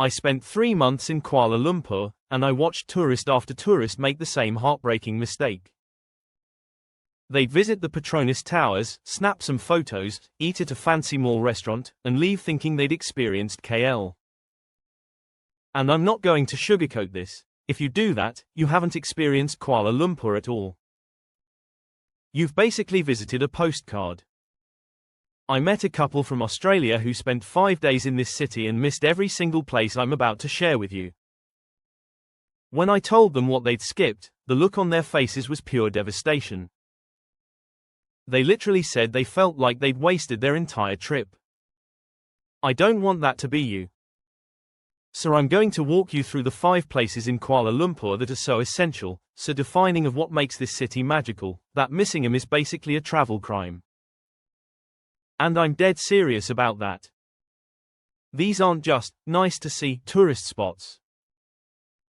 I spent 3 months in Kuala Lumpur, and I watched tourist after tourist make the same heartbreaking mistake. They'd visit the Petronas Towers, snap some photos, eat at a fancy mall restaurant, and leave thinking they'd experienced KL. And I'm not going to sugarcoat this. If you do that, you haven't experienced Kuala Lumpur at all. You've basically visited a postcard. I met a couple from Australia who spent 5 days in this city and missed every single place I'm about to share with you. When I told them what they'd skipped, the look on their faces was pure devastation. They literally said they felt like they'd wasted their entire trip. I don't want that to be you. So I'm going to walk you through the 5 places in Kuala Lumpur that are so essential, so defining of what makes this city magical, that missing them is basically a travel crime. And I'm dead serious about that. These aren't just nice to see tourist spots.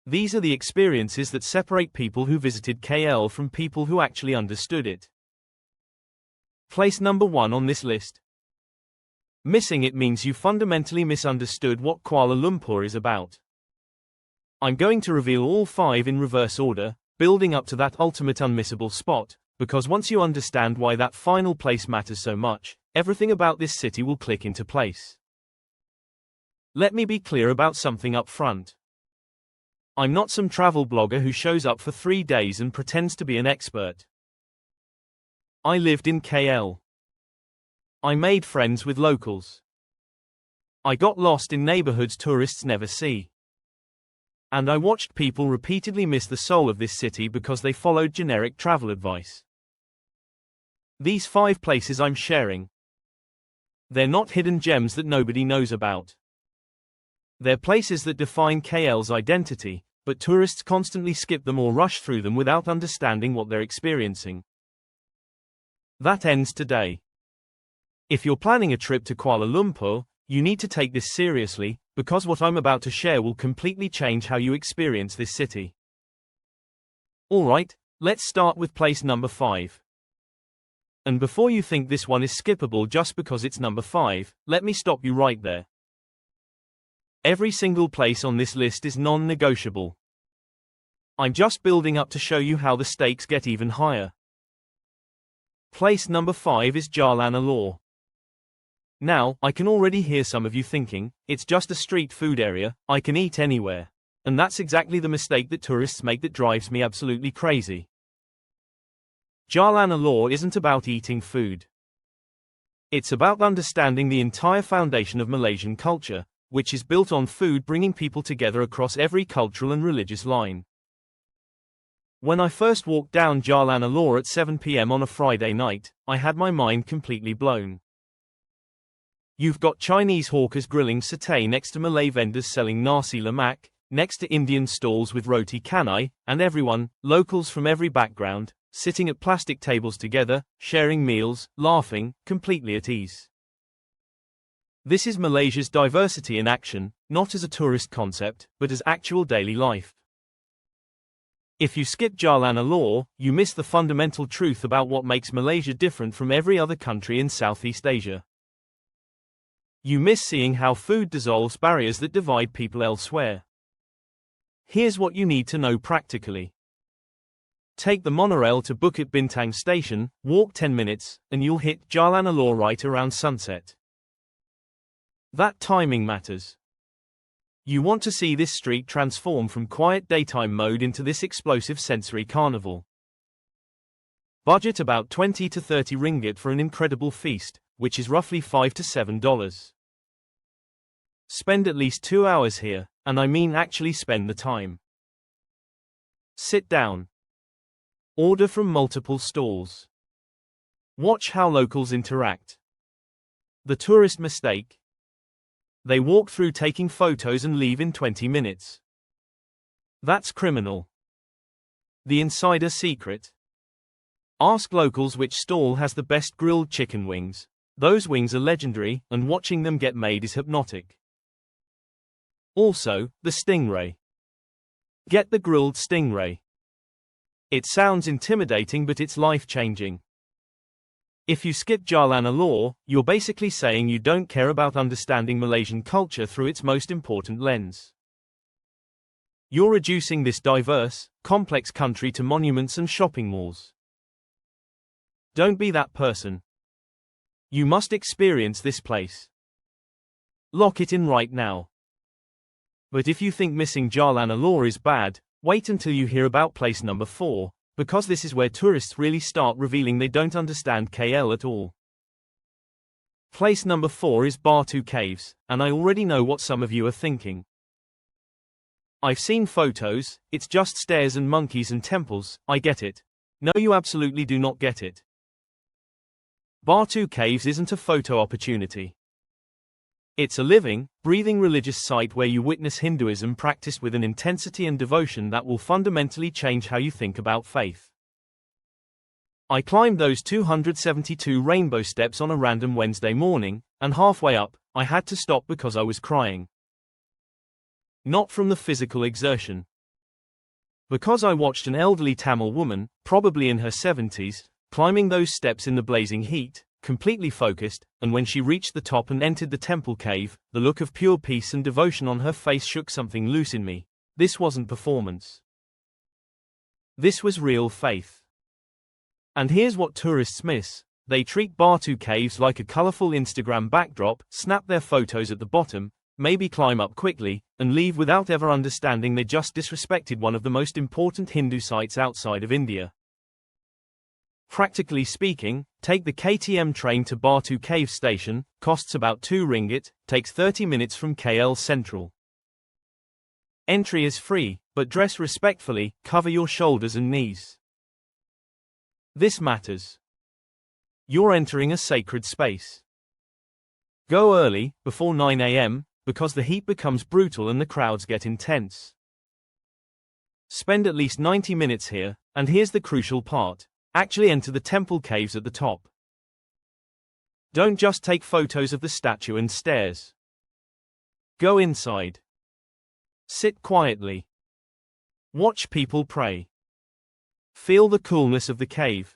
These are the experiences that separate people who visited KL from people who actually understood it. Place number 1 on this list. Missing it means you fundamentally misunderstood what Kuala Lumpur is about. I'm going to reveal all 5 in reverse order, building up to that ultimate unmissable spot, because once you understand why that final place matters so much, everything about this city will click into place. Let me be clear about something up front. I'm not some travel blogger who shows up for 3 days and pretends to be an expert. I lived in KL. I made friends with locals. I got lost in neighborhoods tourists never see. And I watched people repeatedly miss the soul of this city because they followed generic travel advice. These 5 places I'm sharing. They're not hidden gems that nobody knows about. They're places that define KL's identity, but tourists constantly skip them or rush through them without understanding what they're experiencing. That ends today. If you're planning a trip to Kuala Lumpur, you need to take this seriously, because what I'm about to share will completely change how you experience this city. Alright, let's start with place number 5. And before you think this one is skippable just because it's number 5, let me stop you right there. Every single place on this list is non-negotiable. I'm just building up to show you how the stakes get even higher. Place number 5 is Jalan Alor. Now, I can already hear some of you thinking, it's just a street food area, I can eat anywhere. And that's exactly the mistake that tourists make that drives me absolutely crazy. Jalan Alor isn't about eating food. It's about understanding the entire foundation of Malaysian culture, which is built on food bringing people together across every cultural and religious line. When I first walked down Jalan Alor at 7 p.m. on a Friday night, I had my mind completely blown. You've got Chinese hawkers grilling satay next to Malay vendors selling nasi lemak, next to Indian stalls with roti canai, and everyone, locals from every background, sitting at plastic tables together, sharing meals, laughing, completely at ease. This is Malaysia's diversity in action, not as a tourist concept, but as actual daily life. If you skip Jalan Alor, you miss the fundamental truth about what makes Malaysia different from every other country in Southeast Asia. You miss seeing how food dissolves barriers that divide people elsewhere. Here's what you need to know practically. Take the monorail to Bukit Bintang station, walk 10 minutes, and you'll hit Jalan Alor right around sunset. That timing matters. You want to see this street transform from quiet daytime mode into this explosive sensory carnival. Budget about 20 to 30 ringgit for an incredible feast, which is roughly $5 to $7. Spend at least 2 hours here, and I mean actually spend the time. Sit down. Order from multiple stalls. Watch how locals interact. The tourist mistake. They walk through taking photos and leave in 20 minutes. That's criminal. The insider secret. Ask locals which stall has the best grilled chicken wings. Those wings are legendary, and watching them get made is hypnotic. Also, the stingray. Get the grilled stingray. It sounds intimidating, but it's life-changing. If you skip Jalan Alor, you're basically saying you don't care about understanding Malaysian culture through its most important lens. You're reducing this diverse, complex country to monuments and shopping malls. Don't be that person. You must experience this place. Lock it in right now. But if you think missing Jalan Alor is bad, wait until you hear about place number 4, because this is where tourists really start revealing they don't understand KL at all. Place number 4 is Batu Caves, and I already know what some of you are thinking. I've seen photos, it's just stairs and monkeys and temples, I get it. No, you absolutely do not get it. Batu Caves isn't a photo opportunity. It's a living, breathing religious site where you witness Hinduism practiced with an intensity and devotion that will fundamentally change how you think about faith. I climbed those 272 rainbow steps on a random Wednesday morning, and halfway up, I had to stop because I was crying. Not from the physical exertion. Because I watched an elderly Tamil woman, probably in her 70s, climbing those steps in the blazing heat, completely focused, and when she reached the top and entered the temple cave, the look of pure peace and devotion on her face shook something loose in me. This wasn't performance. This was real faith. And here's what tourists miss. They treat Batu Caves like a colorful Instagram backdrop, snap their photos at the bottom, maybe climb up quickly, and leave without ever understanding they just disrespected one of the most important Hindu sites outside of India. Practically speaking, take the KTM train to Batu Cave station, costs about 2 ringgit, takes 30 minutes from KL Central. Entry is free, but dress respectfully, cover your shoulders and knees. This matters. You're entering a sacred space. Go early, before 9 a.m., because the heat becomes brutal and the crowds get intense. Spend at least 90 minutes here, and here's the crucial part. Actually enter the temple caves at the top. Don't just take photos of the statue and stairs. Go inside. Sit quietly. Watch people pray. Feel the coolness of the cave.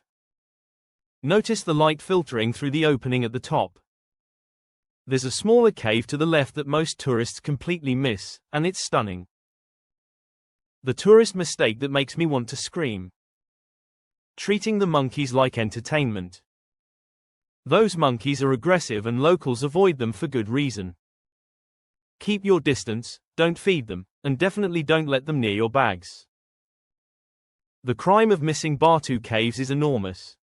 Notice the light filtering through the opening at the top. There's a smaller cave to the left that most tourists completely miss, and it's stunning. The tourist mistake that makes me want to scream. Treating the monkeys like entertainment. Those monkeys are aggressive and locals avoid them for good reason. Keep your distance, don't feed them, and definitely don't let them near your bags. The crime of missing Batu Caves is enormous.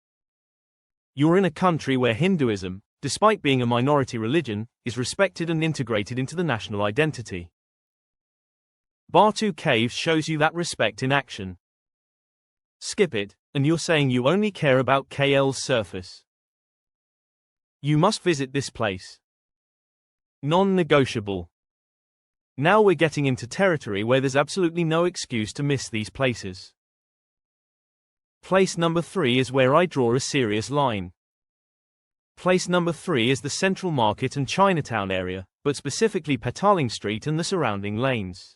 You're in a country where Hinduism, despite being a minority religion, is respected and integrated into the national identity. Batu Caves shows you that respect in action. Skip it, and you're saying you only care about KL's surface. You must visit this place. Non-negotiable. Now we're getting into territory where there's absolutely no excuse to miss these places. Place number 3 is where I draw a serious line. Place number 3 is the Central Market and Chinatown area, but specifically Petaling Street and the surrounding lanes.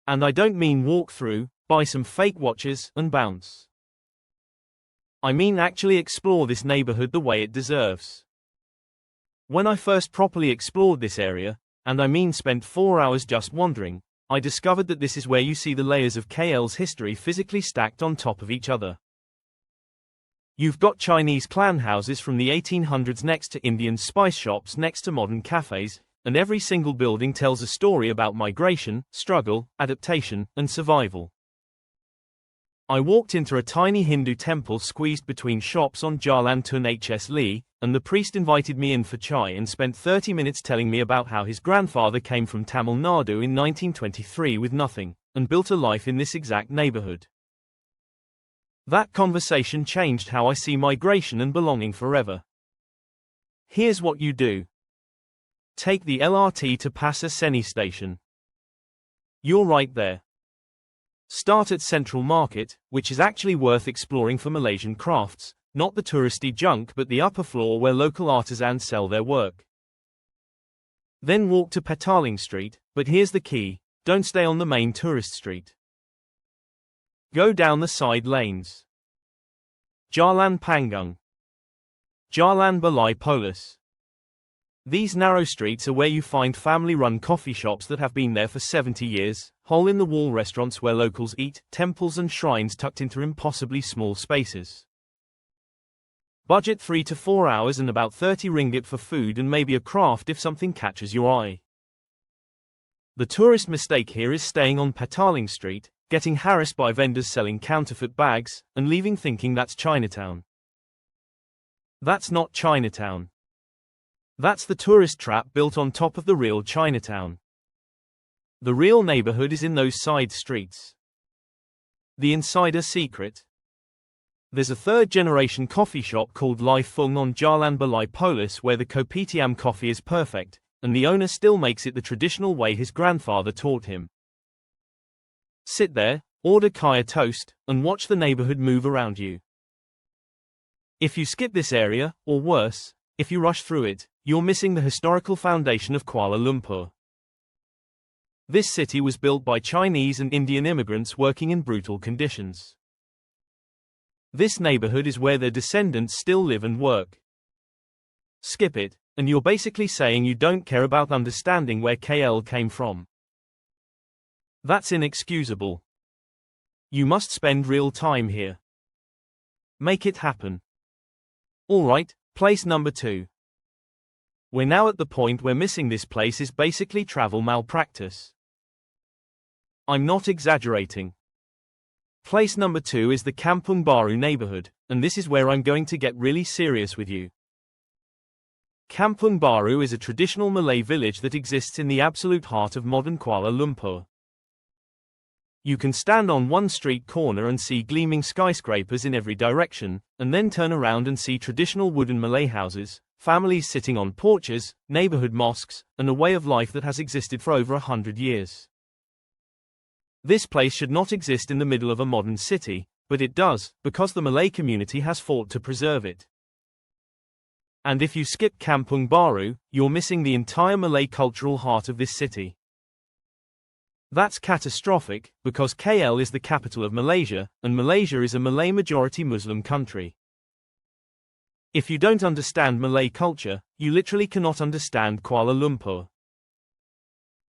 And I don't mean walk through, buy some fake watches, and bounce. I mean actually explore this neighborhood the way it deserves. When I first properly explored this area, and I mean spent 4 hours just wandering, I discovered that this is where you see the layers of KL's history physically stacked on top of each other. You've got Chinese clan houses from the 1800s next to Indian spice shops next to modern cafes, and every single building tells a story about migration, struggle, adaptation, and survival. I walked into a tiny Hindu temple squeezed between shops on Jalan Tun Hs Lee, and the priest invited me in for chai and spent 30 minutes telling me about how his grandfather came from Tamil Nadu in 1923 with nothing, and built a life in this exact neighborhood. That conversation changed how I see migration and belonging forever. Here's what you do. Take the LRT to Pasar Seni station. You're right there. Start at Central Market, which is actually worth exploring for Malaysian crafts, not the touristy junk but the upper floor where local artisans sell their work. Then walk to Petaling Street, but here's the key, don't stay on the main tourist street. Go down the side lanes. Jalan Panggung. Jalan Alor. These narrow streets are where you find family-run coffee shops that have been there for 70 years, hole-in-the-wall restaurants where locals eat, temples and shrines tucked into impossibly small spaces. Budget 3 to 4 hours and about 30 ringgit for food and maybe a craft if something catches your eye. The tourist mistake here is staying on Petaling Street, getting harassed by vendors selling counterfeit bags, and leaving thinking that's Chinatown. That's not Chinatown. That's the tourist trap built on top of the real Chinatown. The real neighborhood is in those side streets. The insider secret. There's a third-generation coffee shop called Lai Fung on Jalan Alor where the kopitiam coffee is perfect, and the owner still makes it the traditional way his grandfather taught him. Sit there, order kaya toast, and watch the neighborhood move around you. If you skip this area, or worse, if you rush through it, you're missing the historical foundation of Kuala Lumpur. This city was built by Chinese and Indian immigrants working in brutal conditions. This neighborhood is where their descendants still live and work. Skip it, and you're basically saying you don't care about understanding where KL came from. That's inexcusable. You must spend real time here. Make it happen. Alright, place number 2. We're now at the point where missing this place is basically travel malpractice. I'm not exaggerating. Place number 2 is the Kampung Baru neighborhood, and this is where I'm going to get really serious with you. Kampung Baru is a traditional Malay village that exists in the absolute heart of modern Kuala Lumpur. You can stand on one street corner and see gleaming skyscrapers in every direction, and then turn around and see traditional wooden Malay houses, families sitting on porches, neighborhood mosques, and a way of life that has existed for over 100 years. This place should not exist in the middle of a modern city, but it does, because the Malay community has fought to preserve it. And if you skip Kampung Baru, you're missing the entire Malay cultural heart of this city. That's catastrophic, because KL is the capital of Malaysia, and Malaysia is a Malay-majority Muslim country. If you don't understand Malay culture, you literally cannot understand Kuala Lumpur.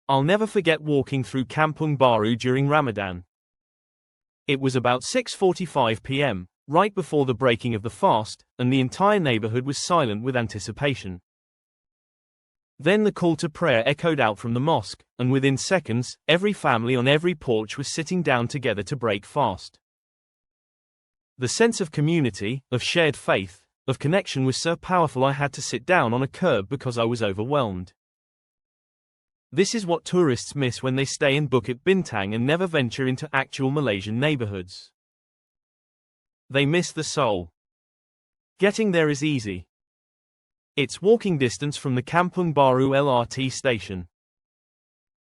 I'll never forget walking through Kampung Baru during Ramadan. It was about 6:45 p.m., right before the breaking of the fast, and the entire neighborhood was silent with anticipation. Then the call to prayer echoed out from the mosque, and within seconds, every family on every porch was sitting down together to break fast. The sense of community, of shared faith, of connection was so powerful I had to sit down on a curb because I was overwhelmed. This is what tourists miss when they stay in Bukit Bintang and never venture into actual Malaysian neighborhoods. They miss the soul. Getting there is easy. It's walking distance from the Kampung Baru LRT station.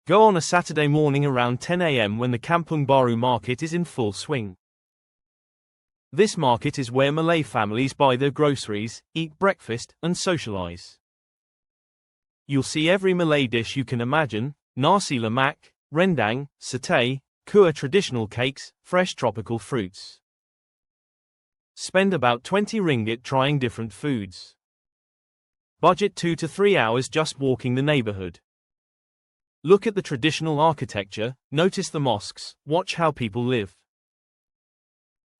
Go on a Saturday morning around 10 a.m. when the Kampung Baru market is in full swing. This market is where Malay families buy their groceries, eat breakfast, and socialize. You'll see every Malay dish you can imagine: nasi lemak, rendang, satay, kuah traditional cakes, fresh tropical fruits. Spend about 20 ringgit trying different foods. Budget 2 to 3 hours just walking the neighborhood. Look at the traditional architecture, notice the mosques, watch how people live.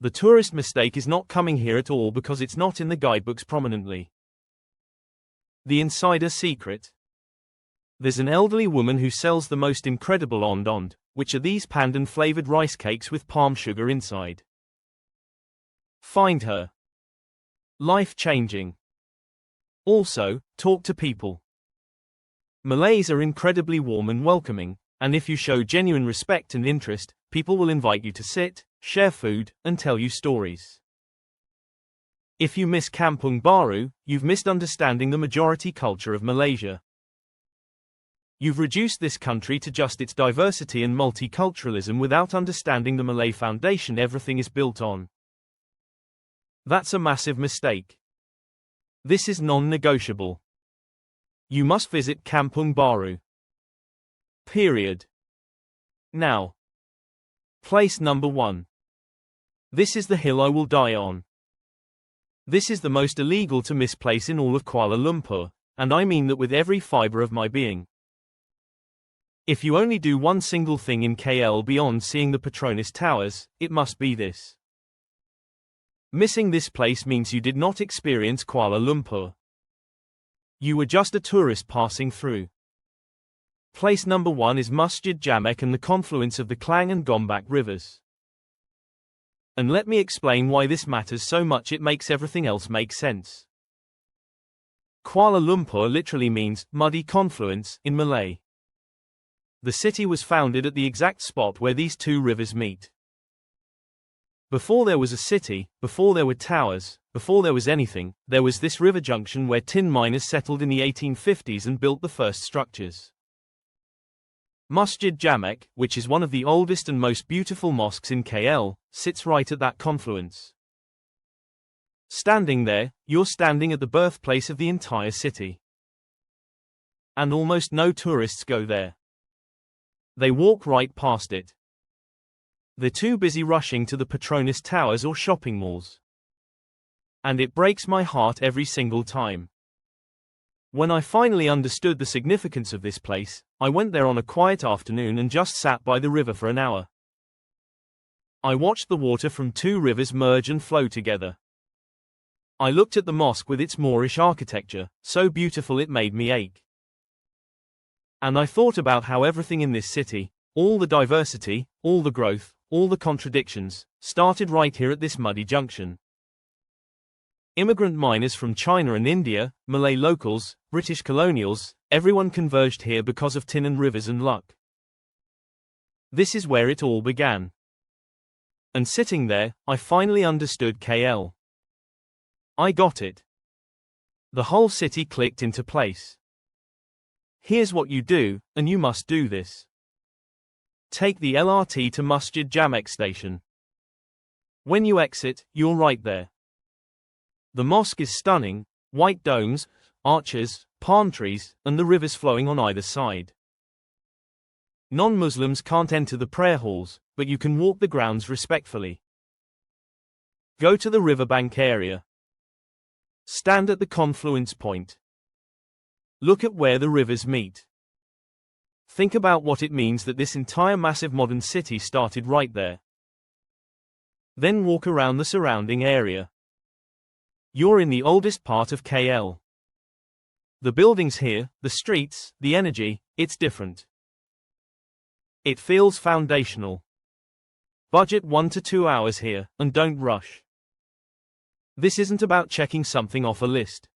The tourist mistake is not coming here at all because it's not in the guidebooks prominently. The insider secret. There's an elderly woman who sells the most incredible ondond, which are these pandan-flavored rice cakes with palm sugar inside. Find her. Life-changing. Also, talk to people. Malays are incredibly warm and welcoming, and if you show genuine respect and interest, people will invite you to sit, share food, and tell you stories. If you miss Kampung Baru, you've missed understanding the majority culture of Malaysia. You've reduced this country to just its diversity and multiculturalism without understanding the Malay foundation everything is built on. That's a massive mistake. This is non-negotiable. You must visit Kampung Baru. Period. Now. Place number 1. This is the hill I will die on. This is the most illegal to miss place in all of Kuala Lumpur, and I mean that with every fiber of my being. If you only do one single thing in KL beyond seeing the Petronas Towers, it must be this. Missing this place means you did not experience Kuala Lumpur. You were just a tourist passing through. Place number 1 is Masjid Jamek and the confluence of the Klang and Gombak rivers. And let me explain why this matters so much, it makes everything else make sense. Kuala Lumpur literally means muddy confluence in Malay. The city was founded at the exact spot where these two rivers meet. Before there was a city, before there were towers, before there was anything, there was this river junction where tin miners settled in the 1850s and built the first structures. Masjid Jamek, which is one of the oldest and most beautiful mosques in KL, sits right at that confluence. Standing there, you're standing at the birthplace of the entire city. And almost no tourists go there. They walk right past it. They're too busy rushing to the Petronas Towers or shopping malls. And it breaks my heart every single time. When I finally understood the significance of this place, I went there on a quiet afternoon and just sat by the river for an hour. I watched the water from two rivers merge and flow together. I looked at the mosque with its Moorish architecture, so beautiful it made me ache. And I thought about how everything in this city, all the diversity, all the growth, all the contradictions, started right here at this muddy junction. Immigrant miners from China and India, Malay locals, British colonials, everyone converged here because of tin and rivers and luck. This is where it all began. And sitting there, I finally understood KL. I got it. The whole city clicked into place. Here's what you do, and you must do this. Take the LRT to Masjid Jamek station. When you exit, you're right there. The mosque is stunning, white domes, arches, palm trees, and the rivers flowing on either side. Non-Muslims can't enter the prayer halls, but you can walk the grounds respectfully. Go to the riverbank area. Stand at the confluence point. Look at where the rivers meet. Think about what it means that this entire massive modern city started right there. Then walk around the surrounding area. You're in the oldest part of KL. The buildings here, the streets, the energy, it's different. It feels foundational. Budget 1 to 2 hours here, and don't rush. This isn't about checking something off a list.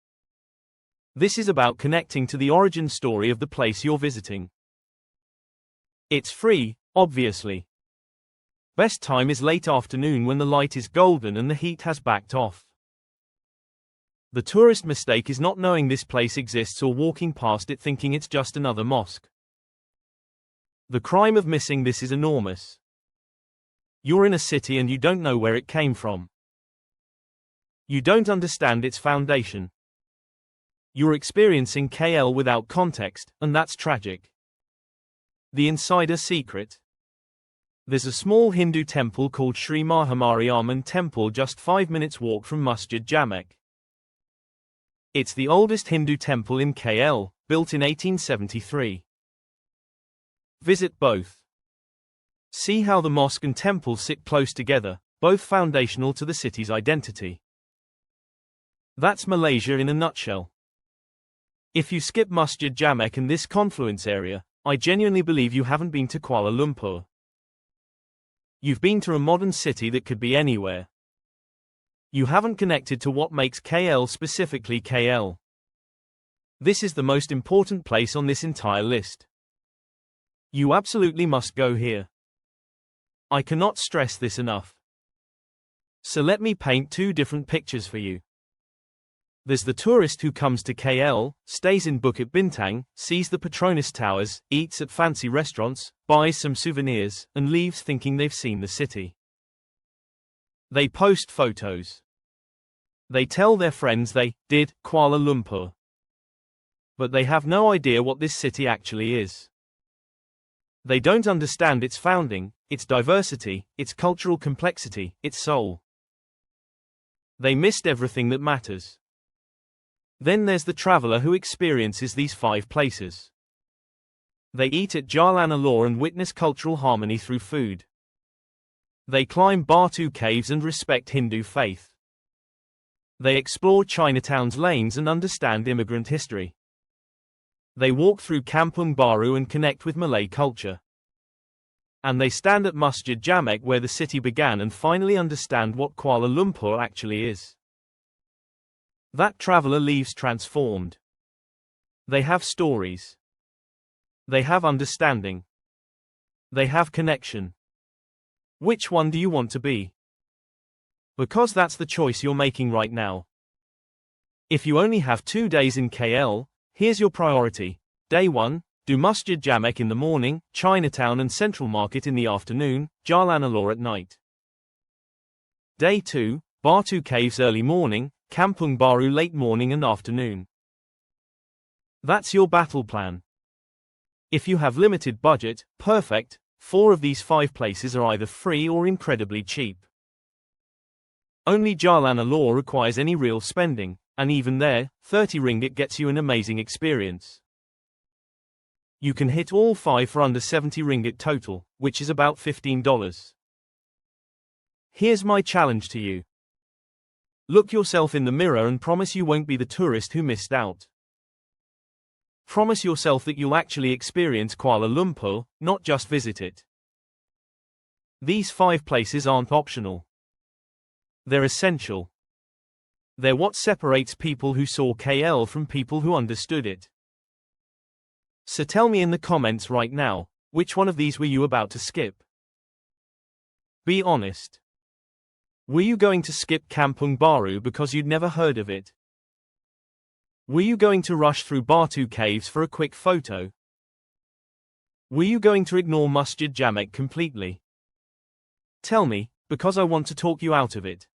This is about connecting to the origin story of the place you're visiting. It's free, obviously. Best time is late afternoon when the light is golden and the heat has backed off. The tourist mistake is not knowing this place exists or walking past it thinking it's just another mosque. The crime of missing this is enormous. You're in a city and you don't know where it came from. You don't understand its foundation. You're experiencing KL without context, and that's tragic. The insider secret. There's a small Hindu temple called Sri Mahamariamman Temple just 5 minutes walk from Masjid Jamek. It's the oldest Hindu temple in KL, built in 1873. Visit both. See how the mosque and temple sit close together, both foundational to the city's identity. That's Malaysia in a nutshell. If you skip Masjid Jamek and this confluence area, I genuinely believe you haven't been to Kuala Lumpur. You've been to a modern city that could be anywhere. You haven't connected to what makes KL specifically KL. This is the most important place on this entire list. You absolutely must go here. I cannot stress this enough. So let me paint two different pictures for you. There's the tourist who comes to KL, stays in Bukit Bintang, sees the Petronas Towers, eats at fancy restaurants, buys some souvenirs, and leaves thinking they've seen the city. They post photos. They tell their friends they did Kuala Lumpur. But they have no idea what this city actually is. They don't understand its founding, its diversity, its cultural complexity, its soul. They missed everything that matters. Then there's the traveler who experiences these 5 places. They eat at Jalan Alor and witness cultural harmony through food. They climb Batu Caves and respect Hindu faith. They explore Chinatown's lanes and understand immigrant history. They walk through Kampung Baru and connect with Malay culture. And they stand at Masjid Jamek where the city began and finally understand what Kuala Lumpur actually is. That traveler leaves transformed. They have stories. They have understanding. They have connection. Which one do you want to be? Because that's the choice you're making right now. If you only have 2 days in KL, here's your priority. Day 1, do Masjid Jamek in the morning, Chinatown and Central Market in the afternoon, Jalan Alor at night. Day 2, Batu Caves early morning, Kampung Baru late morning and afternoon. That's your battle plan. If you have limited budget, perfect, 4 of these 5 places are either free or incredibly cheap. Only Jalan Alor requires any real spending, and even there, 30 ringgit gets you an amazing experience. You can hit all 5 for under 70 ringgit total, which is about $15. Here's my challenge to you. Look yourself in the mirror and promise you won't be the tourist who missed out. Promise yourself that you'll actually experience Kuala Lumpur, not just visit it. These 5 places aren't optional. They're essential. They're what separates people who saw KL from people who understood it. So tell me in the comments right now, which one of these were you about to skip? Be honest. Were you going to skip Kampung Baru because you'd never heard of it? Were you going to rush through Batu Caves for a quick photo? Were you going to ignore Masjid Jamek completely? Tell me, because I want to talk you out of it.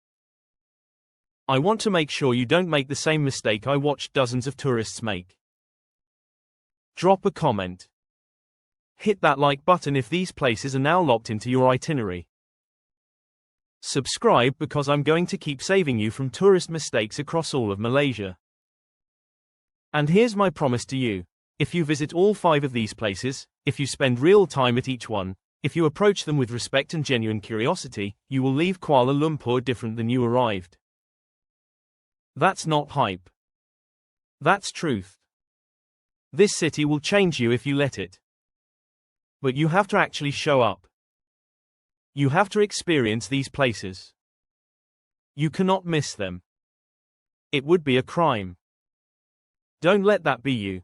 I want to make sure you don't make the same mistake I watched dozens of tourists make. Drop a comment. Hit that like button if these places are now locked into your itinerary. Subscribe because I'm going to keep saving you from tourist mistakes across all of Malaysia. And here's my promise to you. If you visit all 5 of these places, if you spend real time at each one, if you approach them with respect and genuine curiosity, you will leave Kuala Lumpur different than you arrived. That's not hype. That's truth. This city will change you if you let it. But you have to actually show up. You have to experience these places. You cannot miss them. It would be a crime. Don't let that be you.